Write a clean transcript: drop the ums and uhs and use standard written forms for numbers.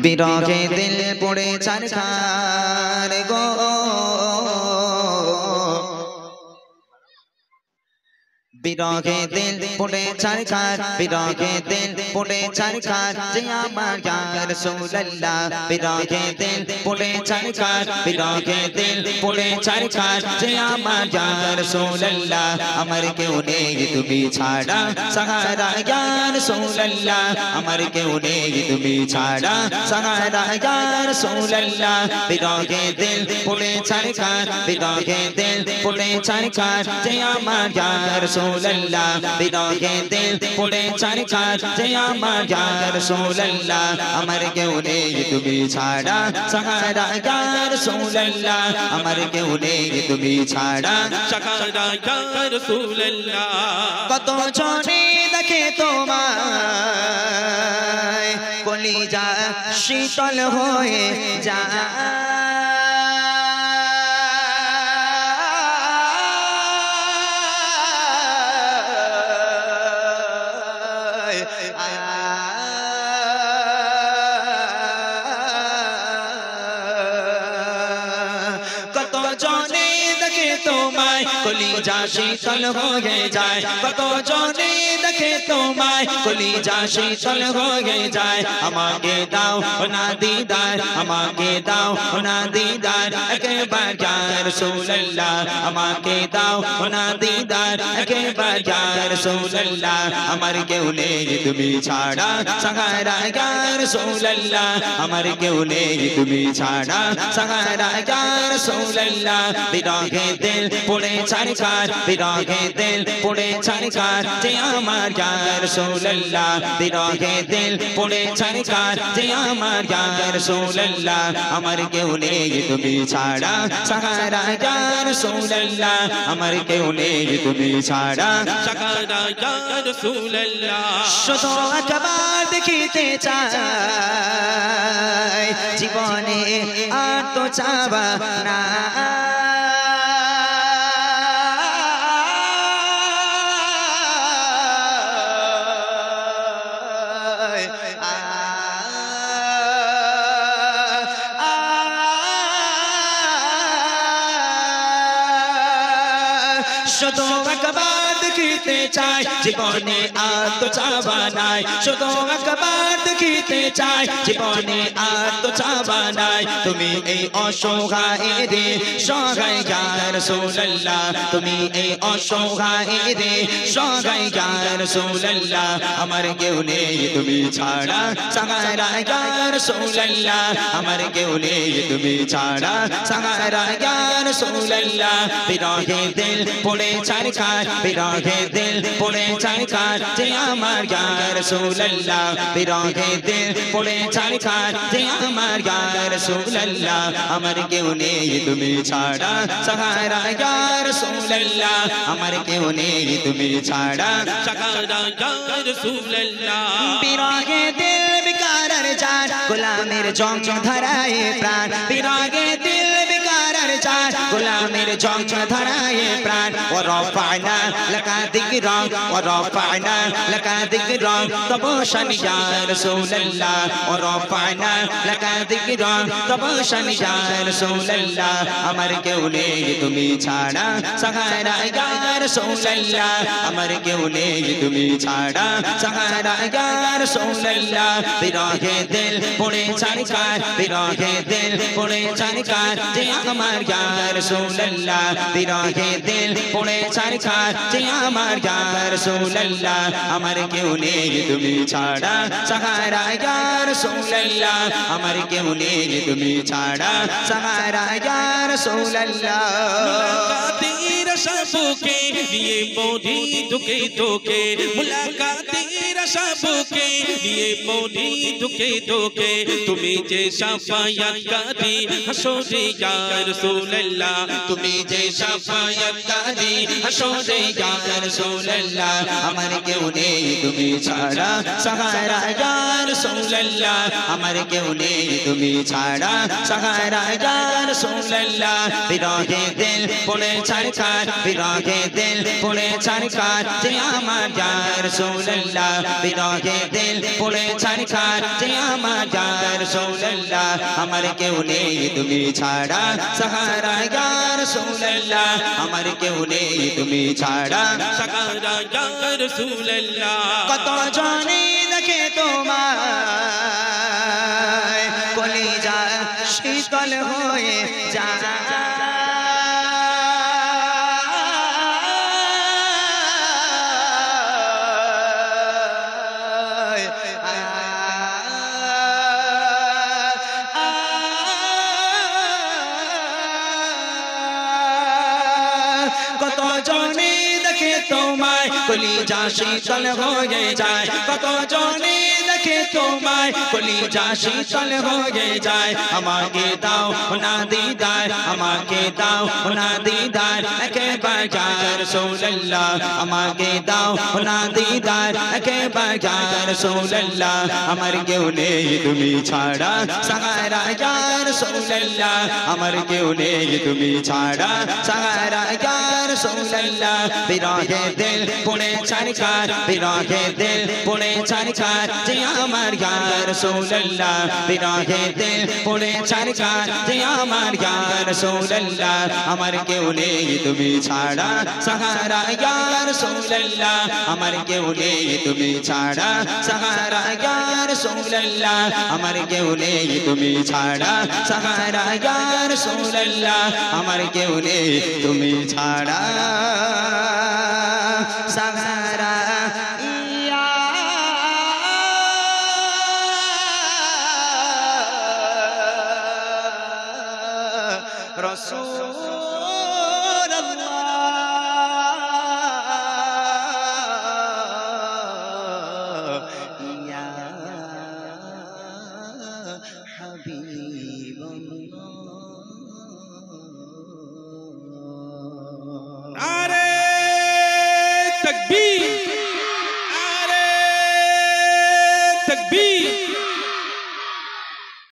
বিরহে দিল পড়ে ছারখার গো বিরহে দিল পড়ে ছারখার বিরহে দিল পড়ে ছারখার যে আমার ইয়া রাসূলুল্লাহ বিরহে দিল পড়ে ছারখার বিরহে দিল পড়ে ছারখার যে আমার ইয়া রাসূলুল্লাহ আমার কেউ নেই তুমি ছাড়া সাহারা ইয়া রাসূলুল্লাহ আমার কেউ নেই তুমি ছাড়া সাহারা ইয়া রাসূলুল্লাহ বিরহে দিল পড়ে ছারখার বিরহে দিল পড়ে ছারখার যে আমার ইয়া রাসূলুল্লাহ বিরহে দিল পড়ে ছারখার যে আমার ইয়া রাসূলুল্লাহ আমার কেউ নেই তুমি ছাড়া সাহারা ইয়া রাসূলুল্লাহ আমার কেউ নেই তুমি ছাড়া সাহারা ইয়া রাসূলুল্লাহ কত জনে দেখে তোমায় কলিজা শীতল হয়ে যায় কত জনে দেখে তোমায় কলিজা শীতল হয়ে যায় কত জনে দেখে তোমায় কলিজা শীতল হয়ে যায় আমাকে দাও না দিদার আমাকে দাও না দিদার একবার ইয়া রাসূলুল্লাহ আমাকে দাও না দিদার একবার ইয়া রাসূলুল্লাহ আমার কেউ নেই তুমি ছাড়া সাহারা ইয়া রাসূলুল্লাহ আমার কেউ নেই তুমি ছাড়া সাহারা ইয়া রাসূলুল্লাহ বিরহে দিল পড়ে ছারখার বিরহে দিল পড়ে ছারখার যে আমার ইয়া রাসূলুল্লাহ বিরহে দিল পড়ে ছারখার যে আমার ইয়া রাসূলুল্লাহ আমার কেউ নেই তুমি ছাড়া সাহারা ইয়া রাসূলুল্লাহ আমার কেউ নেই তুমি ছাড়া সাহারা ইয়া রাসূলুল্লাহ শুধু একবার দেখিতে চাই জীবনে আর তো চাওয়া না শুধু একবার দেখিতে চাই জীবনে আর তো চাওয়া নাই শুধু একবার দেখিতে চাই জীবনে আর তো চাওয়া নাই তুমি এই অসহায়রে সহায় ইয়া রাসূলুল্লাহ তুমি এই অসহায়রে সহায় ইয়া রাসূলুল্লাহ আমার কেউ নেই তুমি ছাড়া সাহারা ইয়া রাসূলুল্লাহ আমার কেউ নেই তুমি ছাড়া সাহারা ইয়া রাসূলুল্লাহ বিরহে দিল পড়ে ছারখার বিরহে দিল পড়ে ছারখার যে আমার ইয়া রাসূলুল্লাহ বিরহে দিল পড়ে ছারখার যে আমার ইয়া রাসূলুল্লাহ আমার কেউ নেই তুমি ছাড়া সাহারা ইয়া রাসূলুল্লাহ আমার কেউ নেই তুমি ছাড়া সাহারা ইয়া রাসূলুল্লাহ বিরহে দিল বিকারার জান গোলামের জং ধরায় প্রাণ বিরহে দিল বিকারার জান গোলামের জং ধরায় প্রাণ ও রফানা লাকা যিকরা ও রফানা লাকা যিকরা তবশান ইয়া রাসূলুল্লাহ ও রফানা লাকা যিকরা তবশান ইয়া রাসূলুল্লাহ আমার কেউ নেই তুমি ছাড়া সাহারা ইয়া রাসূলুল্লাহ আমার কেউ নেই তুমি ছাড়া সাহারা ইয়া রাসূলুল্লাহ বিরহে দিল পড়ে ছারখার বিরহে দিল পড়ে ছারখার যে আমার ইয়া রাসূলুল্লাহ বিরহে দিল পড়ে ছারখার যে আমার ইয়া রাসূলুল্লাহ আমার কেউ নেই তুমি ছাড়া সাহারা ইয়া রাসূলুল্লাহ আমার কেউ নেই তুমি ছাড়া সাহারা ইয়া রাসূলুল্লাহ মুলাকাতের আশাকে নিয়ে মরি দুঃখে দুঃখে মুলাকাতের আশাকে নিয়ে মরি দুঃখে দুঃখে তুমি যে শাফায়াতকারী হাসরে ইয়া রাসূলুল্লাহ তুমি যে শাফায়াতকারী হাসরে ইয়া রাসূলুল্লাহ আমার কেউ নেই তুমি ছাড়া সাহারা ইয়া রাসূলুল্লাহ আমার কেউ নেই তুমি ছাড়া সাহারা ইয়া রাসূলুল্লাহ বিরহে দিল পড়ে ছারখার বিরহে দিল পড়ে ছারখার যে আমার ইয়া রাসূলুল্লাহ বিরহে দিল পুড়ে ছারখার যে আমার ইয়া রাসূলুল্লাহ আমার কেউ নেই তুমি ছাড়া সাহারা ইয়া রাসূলুল্লাহ আমার কেউ নেই তুমি ছাড়া সাহারা ইয়া রাসূলুল্লাহ কত জনে দেখে তোমায় কলিজা শীতল হয়ে যায় কত জনে দেখে তোমায় কলিজা শীতল হয়ে যায় কত জনে দেখে তোমায় কলিজা শীতল হয়ে যায় আমাকে দাও না দিদার আমাকে দাও না দিদার একবার ইয়া রাসূলুল্লাহ আমাকে দাও না দিদার একবার ইয়া রাসূলুল্লাহ আমার কেউ নেই তুমি ছাড়া সাহারা ইয়া রাসূলুল্লাহ আমার কেউ নেই তুমি ছাড়া সাহারা ইয়া রাসূলুল্লাহ বিরহে দিল পুড়ে ছারখার বিরহে দিল পুড়ে ছারখার যে আমার ইয়া রাসূলুল্লাহ বিরহে দিল পুড়ে ছারখার যে আমার ইয়া রাসূলুল্লাহ আমার কেউ নেই তুমি ছাড়া সাহারা ইয়া রাসূলুল্লাহ আমার কেউ নেই তুমি ছাড়া সাহারা ইয়া রাসূলুল্লাহ আমার কেউ নেই তুমি ছাড়া সাহারা ইয়া রাসূলুল্লাহ আমার কেউ নেই তুমি ছাড়া সাহারা ইয়া রাসূলুল্লাহ ইয়া হাবিবাল্লাহ নারে তাকবীর